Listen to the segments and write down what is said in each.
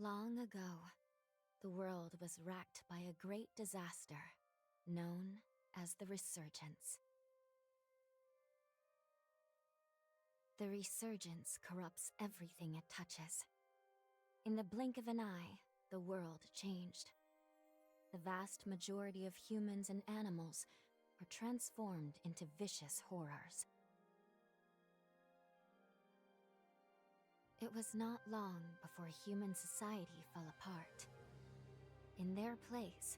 Long ago, the world was racked by a great disaster known as the Resurgence. The Resurgence corrupts everything it touches. In the blink of an eye, the world changed. The vast majority of humans and animals were transformed into vicious horrors. It was not long before human society fell apart. In their place,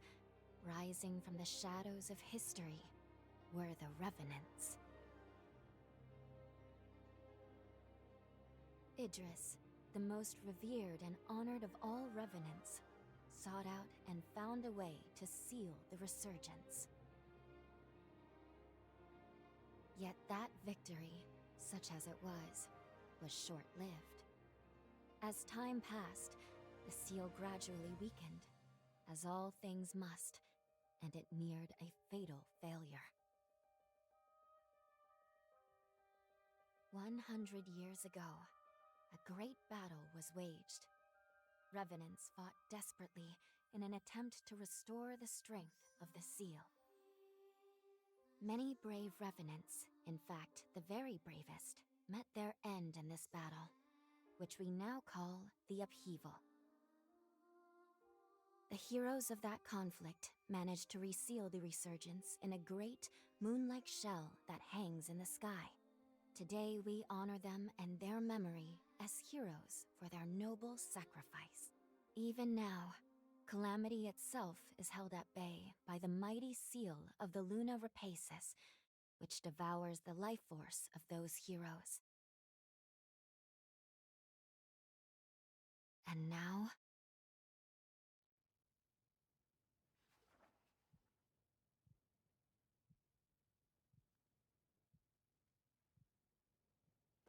rising from the shadows of history, were the Revenants. Idris, the most revered and honored of all Revenants, sought out and found a way to seal the Resurgence. Yet that victory, such as it was short-lived. As time passed, the seal gradually weakened, as all things must, and it neared a fatal failure. 100 years ago, a great battle was waged. Revenants fought desperately in an attempt to restore the strength of the seal. Many brave Revenants, in fact the very bravest, met their end in this battle, which we now call the Upheaval. The heroes of that conflict managed to reseal the Resurgence in a great, moon-like shell that hangs in the sky. Today we honor them and their memory as heroes for their noble sacrifice. Even now, Calamity itself is held at bay by the mighty seal of the Luna Rapaces, which devours the life force of those heroes. And now,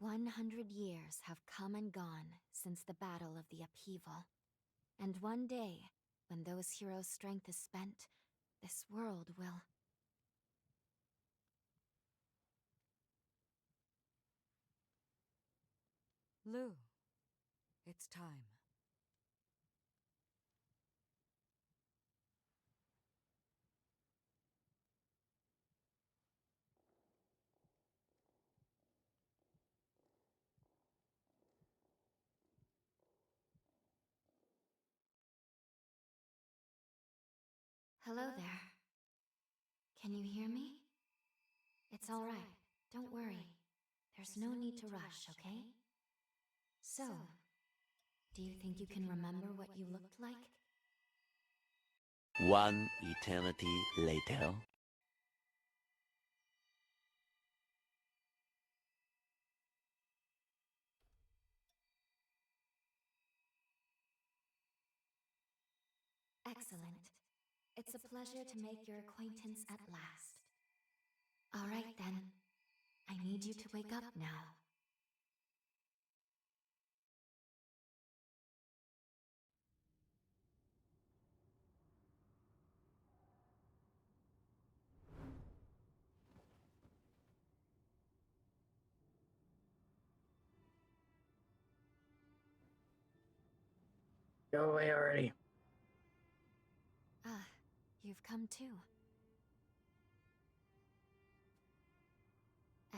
100 years have come and gone since the Battle of the Upheaval. And one day, when those heroes' strength is spent, this world will... Lou, it's time. Hello there. Can you hear me? It's all right. Don't worry. There's no need to rush, okay? So, do you think you can remember what you looked like? One eternity later. Excellent. It's a pleasure to make your acquaintance at last. All right then. I need you to wake up now. Go away already. Ah, you've come too.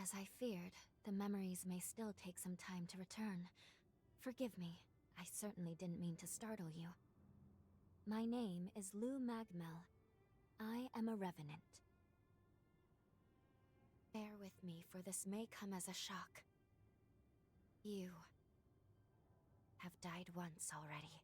As I feared, the memories may still take some time to return. Forgive me, I certainly didn't mean to startle you. My name is Lou Magmel. I am a Revenant. Bear with me, for this may come as a shock. You have died once already.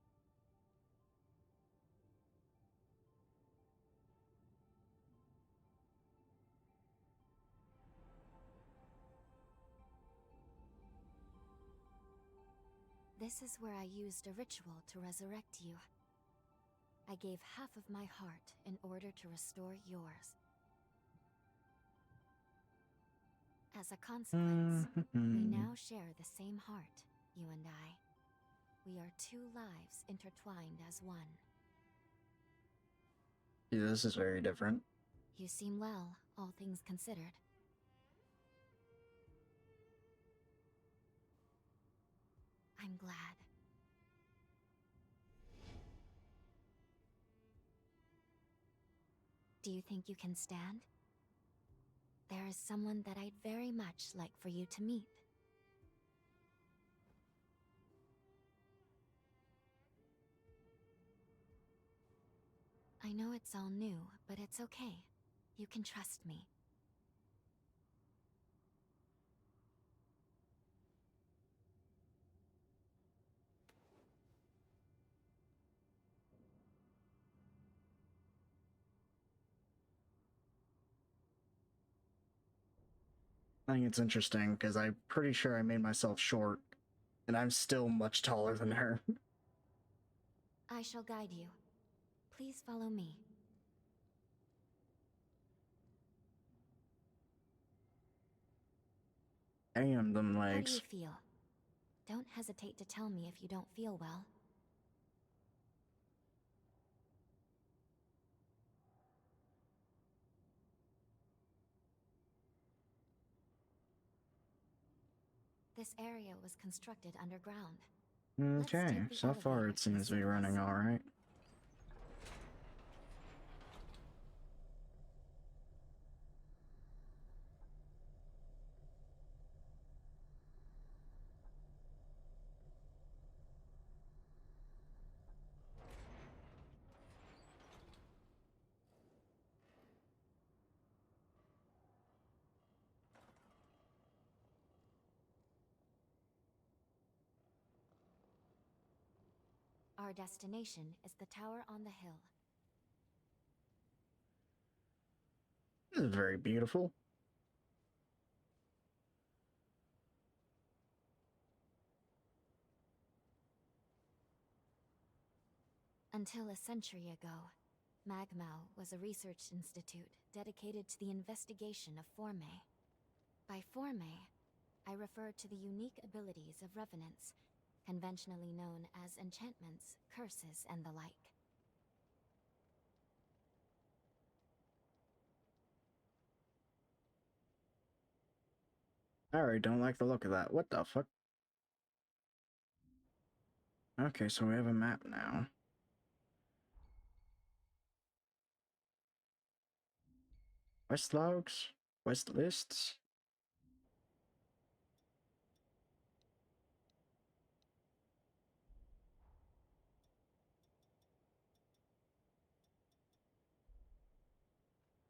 This is where I used a ritual to resurrect you. I gave half of my heart in order to restore yours. As a consequence, we now share the same heart, you and I. We are two lives intertwined as one. Yeah, this is very different. You seem well, all things considered. I'm glad. Do you think you can stand? There is someone that I'd very much like for you to meet. I know it's all new, but it's okay. You can trust me. I think it's interesting because I'm pretty sure I made myself short, and I'm still much taller than her. I shall guide you. Please follow me. Damn, them How do you legs. feel? Don't hesitate to tell me if you don't feel well. This area was constructed underground. Let's Okay, take the so far elevator it to the seems to be running surface. alright. Our destination is the tower on the hill. This is very beautiful. Until a century ago, Magmau was a research institute dedicated to the investigation of Forme. By Forme, I refer to the unique abilities of revenants, conventionally known as enchantments, curses, and the like. Alright, don't like the look of that. What the fuck? Okay, so we have a map now. Quest logs? Quest lists?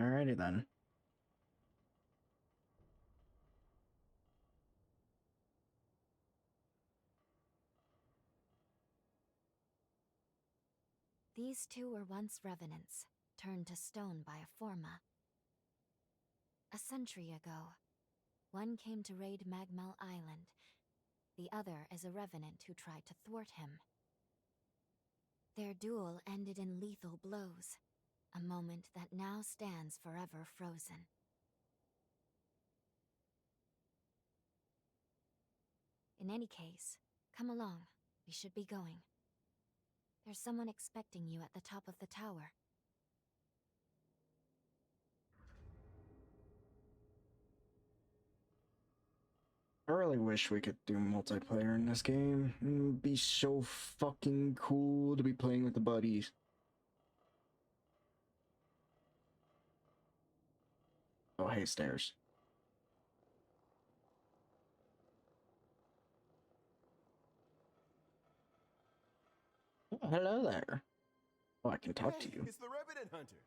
Alrighty then. These two were once revenants, turned to stone by a Forma. A century ago, one came to raid Magmel Island. The other is a revenant who tried to thwart him. Their duel ended in lethal blows, a moment that now stands forever frozen. In any case, come along. We should be going. There's someone expecting you at the top of the tower. I really wish we could do multiplayer in this game. It would be so fucking cool to be playing with the buddies. Oh, hey, stairs. Oh, hello there. Oh, I can talk to Hey, you. it's the Revenant Hunter.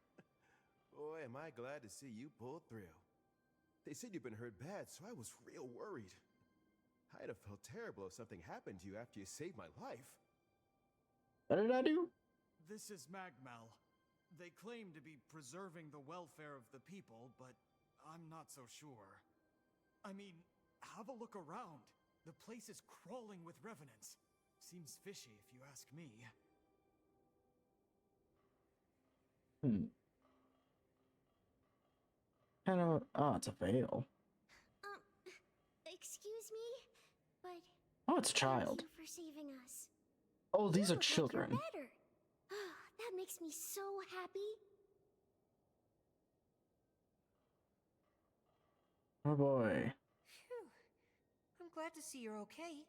Boy, am I glad to see you pull through. They said you've been hurt bad, so I was real worried. I'd have felt terrible if something happened to you after you saved my life. What did I do? This is Magmal. They claim to be preserving the welfare of the people, but I'm not so sure. I mean, have a look around. The place is crawling with revenants. Seems fishy if you ask me. Kind of. Oh, it's a veil. Excuse me, but Oh, it's a child. thank you for saving us. Oh, these You are look like children. you're better. That makes me so happy. Oh boy. Phew. I'm glad to see you're okay.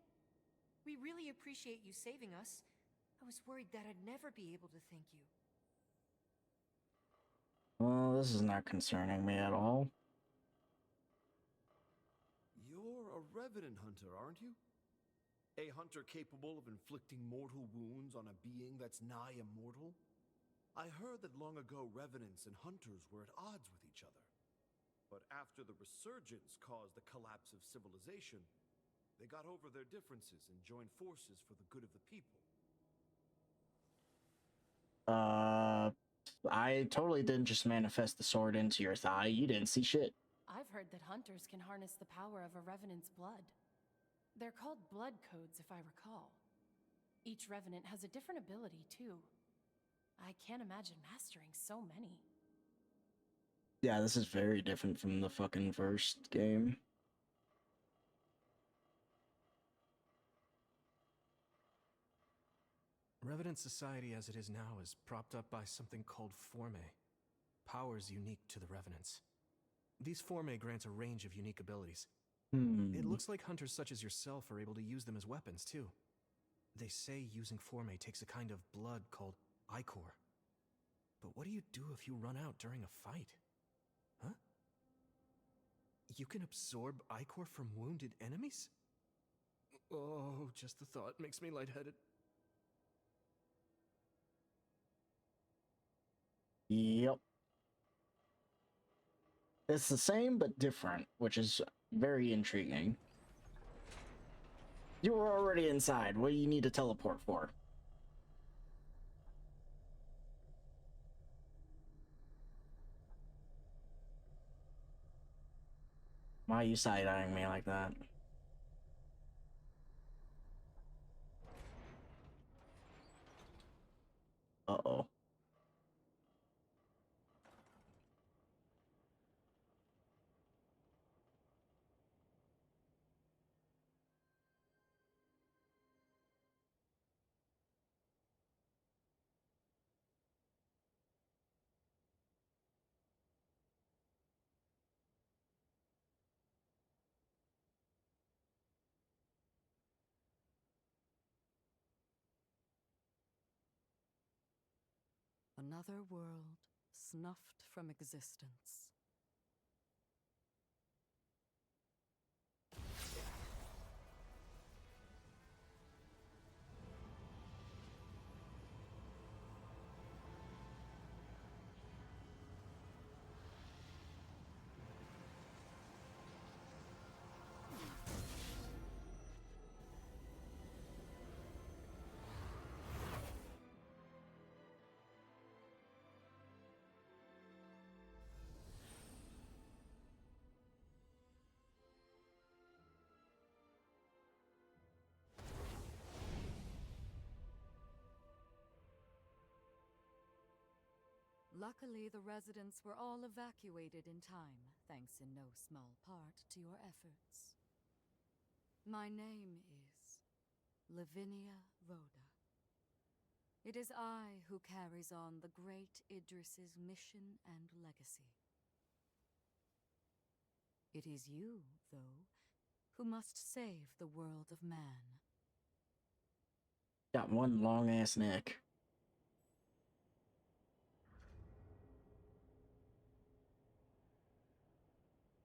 We really appreciate you saving us. I was worried that I'd never be able to thank you. Well, this is not concerning me at all. You're a revenant hunter, aren't you? A hunter capable of inflicting mortal wounds on a being that's nigh immortal? I heard that long ago revenants and hunters were at odds with each other. But after the resurgence caused the collapse of civilization, they got over their differences and joined forces for the good of the people. I totally didn't just manifest the sword into your thigh. You didn't see shit. I've heard that hunters can harness the power of a revenant's blood. They're called blood codes, if I recall. Each revenant has a different ability, too. I can't imagine mastering so many. Yeah, this is very different from the fucking first game. Revenant society as it is now is propped up by something called Forme. Powers unique to the Revenants. These Forme grant a range of unique abilities. It looks like hunters such as yourself are able to use them as weapons, too. They say using Forme takes a kind of blood called ichor. But what do you do if you run out during a fight? Huh? You can absorb ichor from wounded enemies? Oh, just the thought makes me lightheaded. Yep. It's the same but different, which is very intriguing. You were already inside. What do you need to teleport for? Why are you side-eyeing me like that? Uh-oh. Another world snuffed from existence. Luckily, the residents were all evacuated in time, thanks in no small part to your efforts. My name is Lavinia Rhoda. It is I who carries on the great Idris's mission and legacy. It is you, though, who must save the world of man. Got one long-ass neck.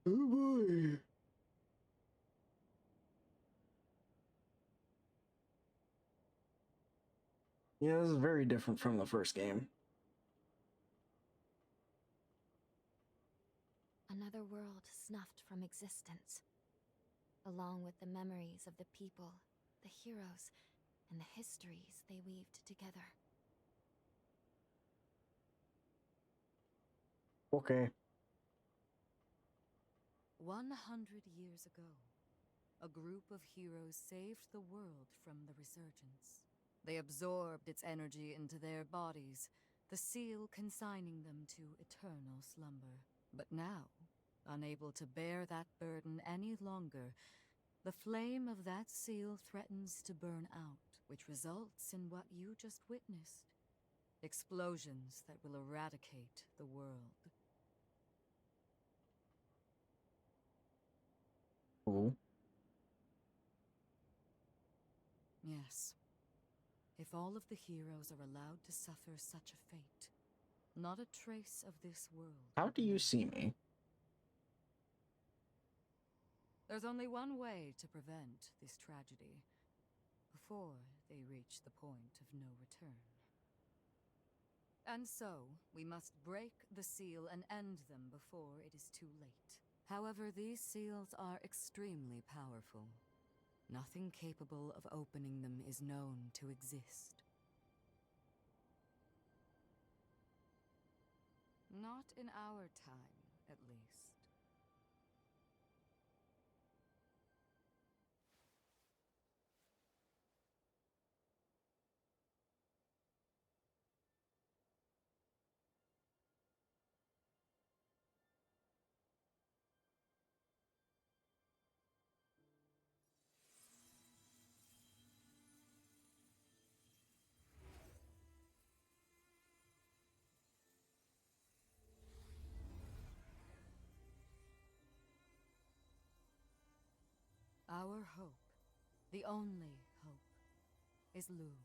Oh boy. Yeah, this is very different from the first game. Another world snuffed from existence, along with the memories of the people, the heroes, and the histories they weaved together. Okay. 100 years ago, a group of heroes saved the world from the resurgence. They absorbed its energy into their bodies, the seal consigning them to eternal slumber. But now, unable to bear that burden any longer, the flame of that seal threatens to burn out, which results in what you just witnessed. Explosions that will eradicate the world. Cool. Yes. If all of the heroes are allowed to suffer such a fate, Not a trace of this world. How do you see me? There's only one way to prevent this tragedy, before they reach the point of no return. And so, we must break the seal and end them before it is too late. However, these seals are extremely powerful. Nothing capable of opening them is known to exist. Not in our time, at least. Our hope, the only hope, is Lu.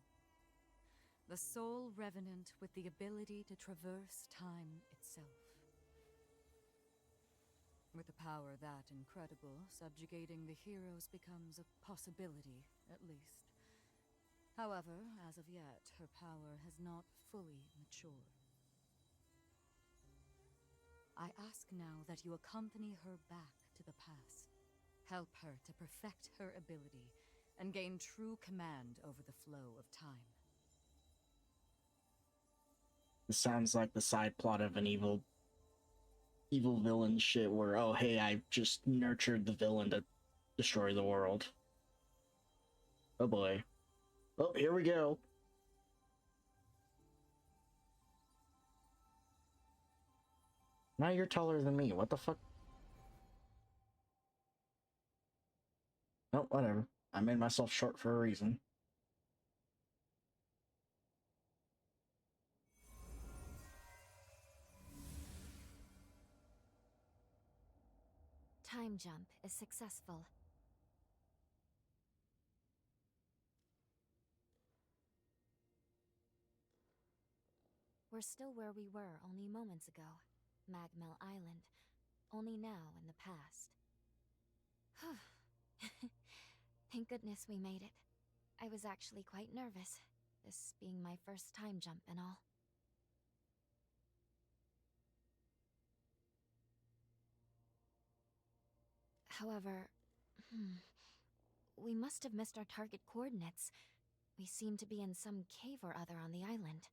The sole revenant with the ability to traverse time itself. With a power that incredible, subjugating the heroes becomes a possibility, at least. However, as of yet, her power has not fully matured. I ask now that you accompany her back to the past. Help her to perfect her ability and gain true command over the flow of time. This sounds like the side plot of an evil villain shit where, oh hey, I just nurtured the villain to destroy the world. Oh boy. Oh, here we go. Now you're taller than me. What the fuck? Oh, whatever. I made myself short for a reason. Time jump is successful. We're still where we were only moments ago. Magmel Island, only now in the past. Thank goodness we made it. I was actually quite nervous, this being my first time jump and all. However, we must have missed our target coordinates. We seem to be in some cave or other on the island.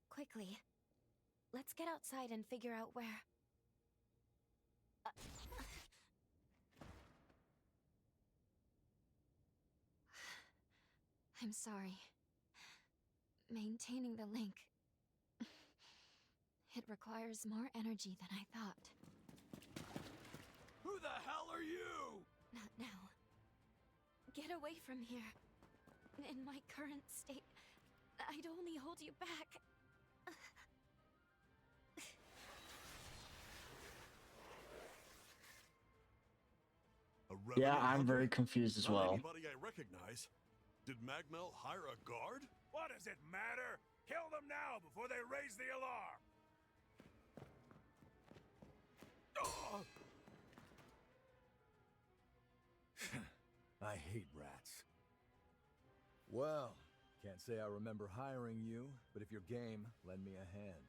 Quickly, let's get outside and figure out where... I'm sorry. Maintaining the link... It requires more energy than I thought. Who the hell are you? Not now. Get away from here. In my current state, I'd only hold you back. Yeah, I'm very confused as well. Anybody I recognize. Did Magmel hire a guard? What does it matter? Kill them now before they raise the alarm! I hate rats. Well, can't say I remember hiring you, but if you're game, lend me a hand.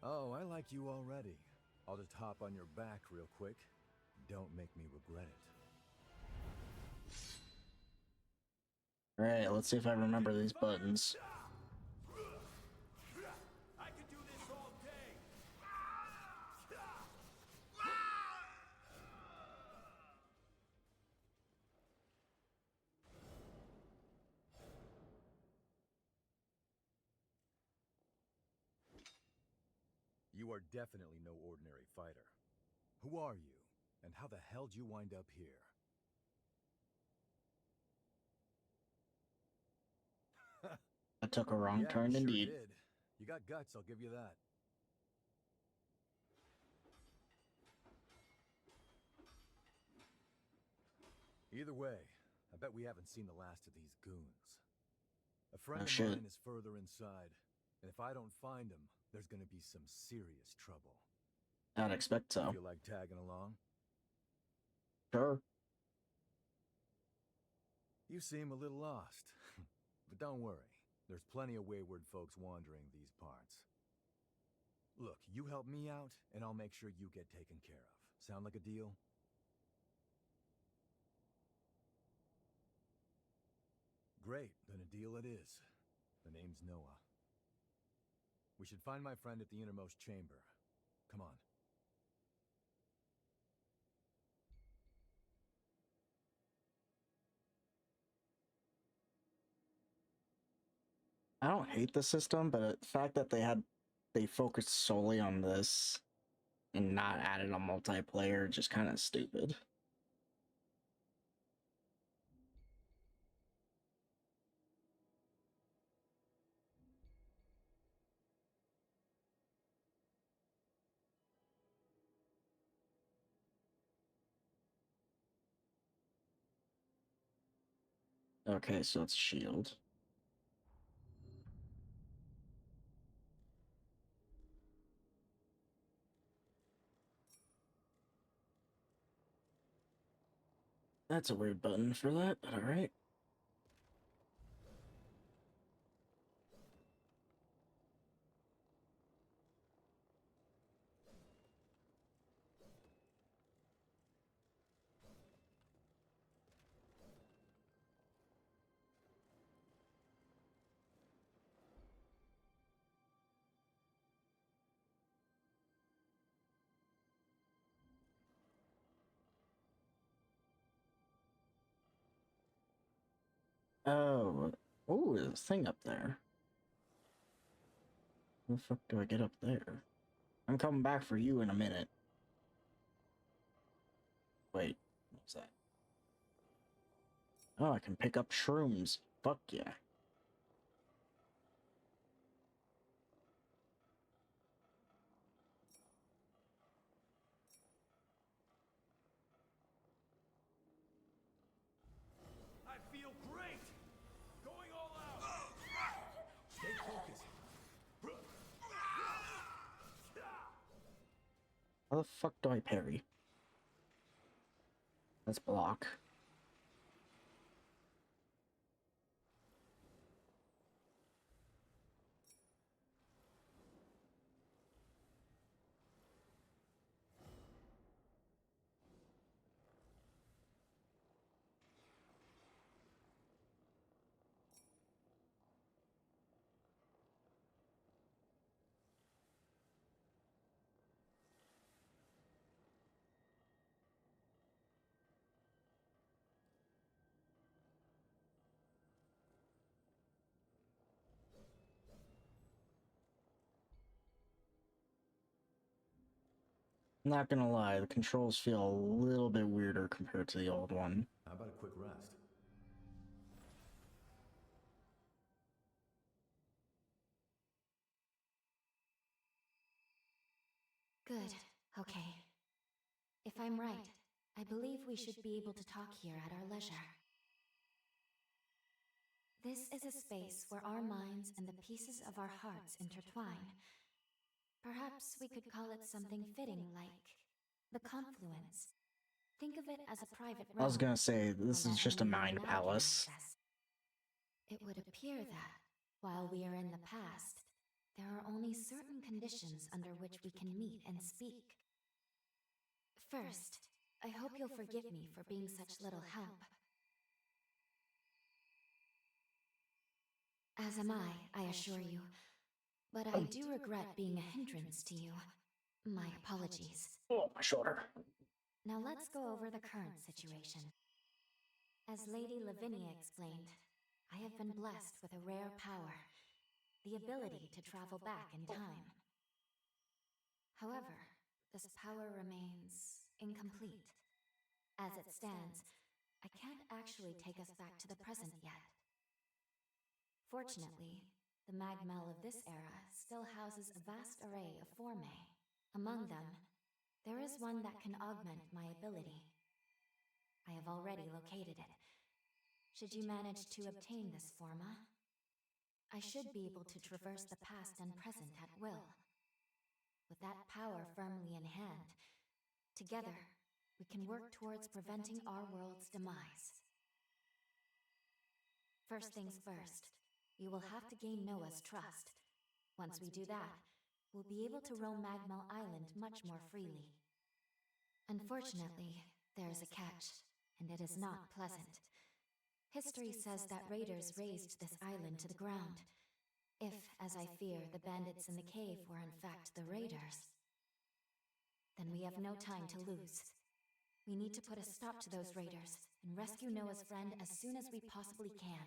Oh, I like you already. I'll just hop on your back real quick. Don't make me regret it. Alright, let's see if I remember these buttons. I can do this all day! You are definitely no ordinary fighter. Who are you, and how the hell did you wind up here? I took a wrong turn sure indeed. Did. You got guts, I'll give you that. Either way, I bet we haven't seen the last of these goons. A friend Oh, of shit. mine is further inside, and if I don't find him, there's gonna be some serious trouble. I'd expect so. Feel like tagging along? Sure. You seem a little lost. But don't worry, there's plenty of wayward folks wandering these parts. Look, you help me out, and I'll make sure you get taken care of. Sound like a deal? Great, then a deal it is. The name's Noah. We should find my friend at the innermost chamber. Come on. I don't hate the system, but the fact that they focused solely on this and not added a multiplayer just kind of stupid. Okay, so it's shield. That's a weird button for that, but alright. Oh, oh, there's a thing up there. How the fuck do I get up there? I'm coming back for you in a minute. Wait, what's that? Oh, I can pick up shrooms. Fuck yeah. I feel great! Going all out! Stay focused. How the fuck do I parry? Let's block. Not gonna lie, the controls feel a little bit weirder compared to the old one. How about a quick rest? Good. Okay. If I'm right, I believe we should be able to talk here at our leisure. This is a space where our minds and the pieces of our hearts intertwine. Perhaps we could call it something fitting like the confluence. Think of it as a private realm. I was gonna say, this is just a mind palace. It would appear that, while we are in the past, there are only certain conditions under which we can meet and speak. First, I hope you'll forgive me for being such little help. As am I assure you. But I do regret being a hindrance to you. My apologies. Oh, my shoulder. Now let's go over the current situation. As Lady Lavinia explained, I have been blessed with a rare power, the ability to travel back in time. However, this power remains incomplete. As it stands, I can't actually take us back to the present yet. Fortunately, the Magmel of this era still houses a vast array of formae. Among them, there is one that can augment my ability. I have already located it. should you manage to obtain this forma. I should be able to traverse the past and present at will. With that power firmly in hand, together, we can work towards preventing our world's demise. First things first, we will have to gain Noah's trust. Once we do that, we'll be able to roam Magmel Island much more freely. Unfortunately, there is a catch, and it is not pleasant. History says that raiders razed this island to the ground. If, as I fear, the bandits in the cave were in fact the raiders, then we have no time to lose. We need to put a stop to those raiders and rescue Noah's friend as soon as we possibly can.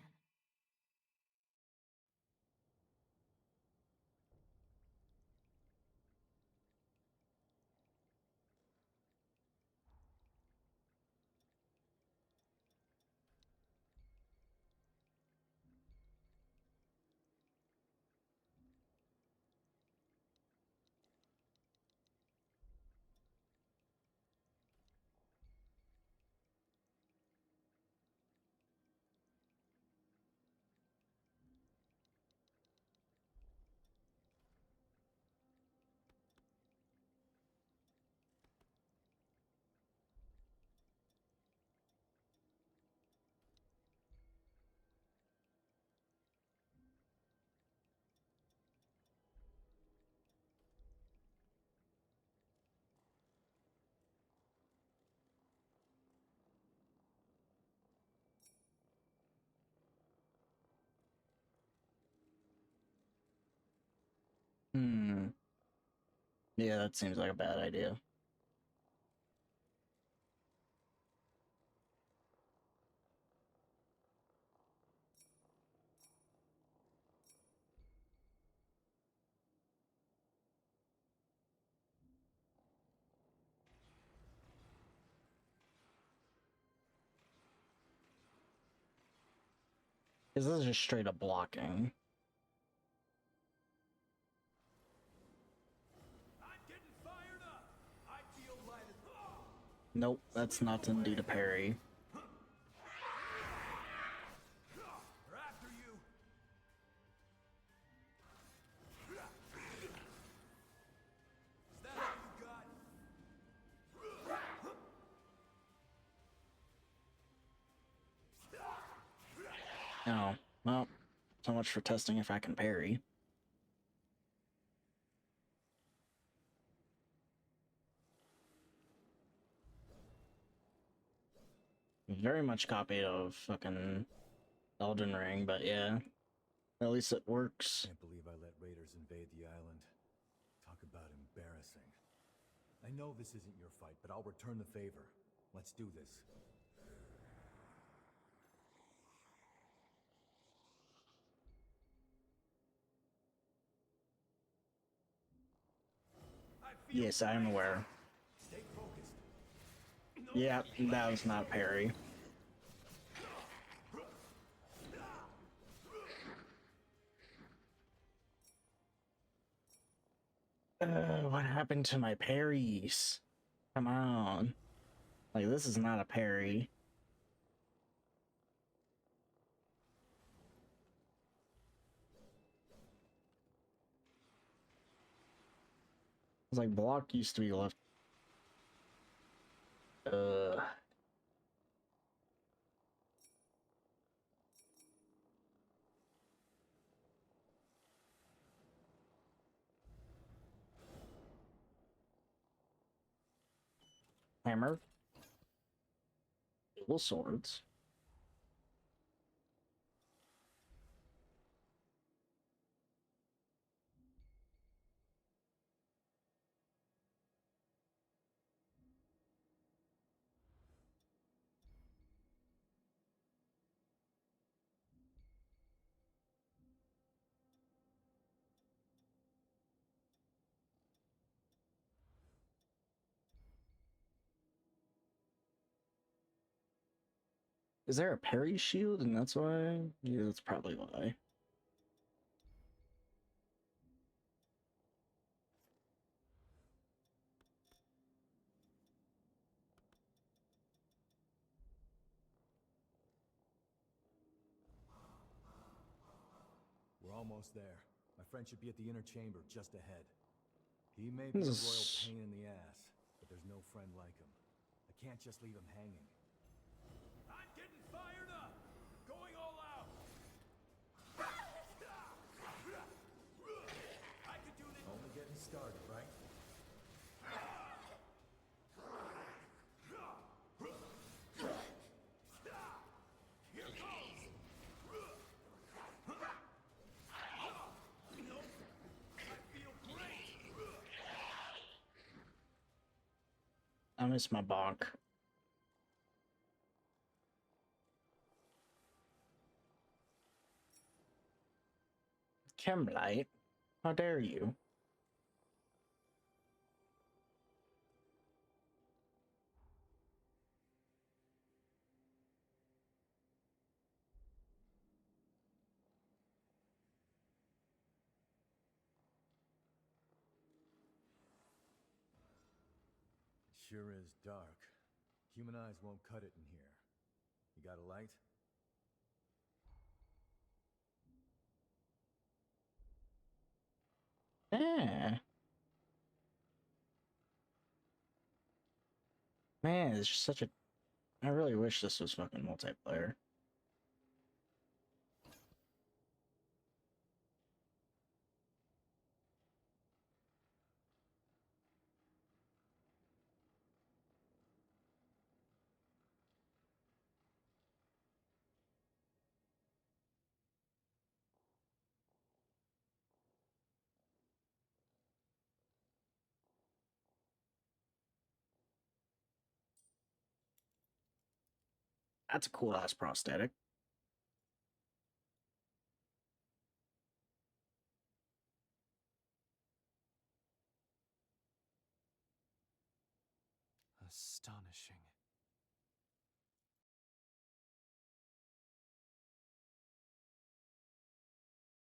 Yeah, that seems like a bad idea. This is just straight up blocking. Nope, that's not indeed a parry. Oh, well, so much for testing if I can parry. Very much copied of fucking Elden Ring, but yeah. At least it works. Can't believe I let raiders invade the island. Talk about embarrassing. I know this isn't your fight, but I'll return the favor. Let's do this. Yes, I am aware. Yeah, that was not parry. What happened to my parries? Come on. Like, this is not a parry. It's like block used to be left. Hammer. Dual swords. Is there a parry shield and that's why? Yeah, that's probably why. almost there. My friend should be at the inner chamber just ahead. He may be a royal pain in the ass, but there's no friend like him. I can't just leave him hanging. I'm getting fired up! Going all out! I could do this. Only getting started, right? Here goes! I feel great! I miss my bonk. Chemlight, how dare you? Sure is dark. Human eyes won't cut it in here. You got a light? Yeah. Man, it's just such a... I really wish this was fucking multiplayer. That's a cool ass prosthetic. Astonishing.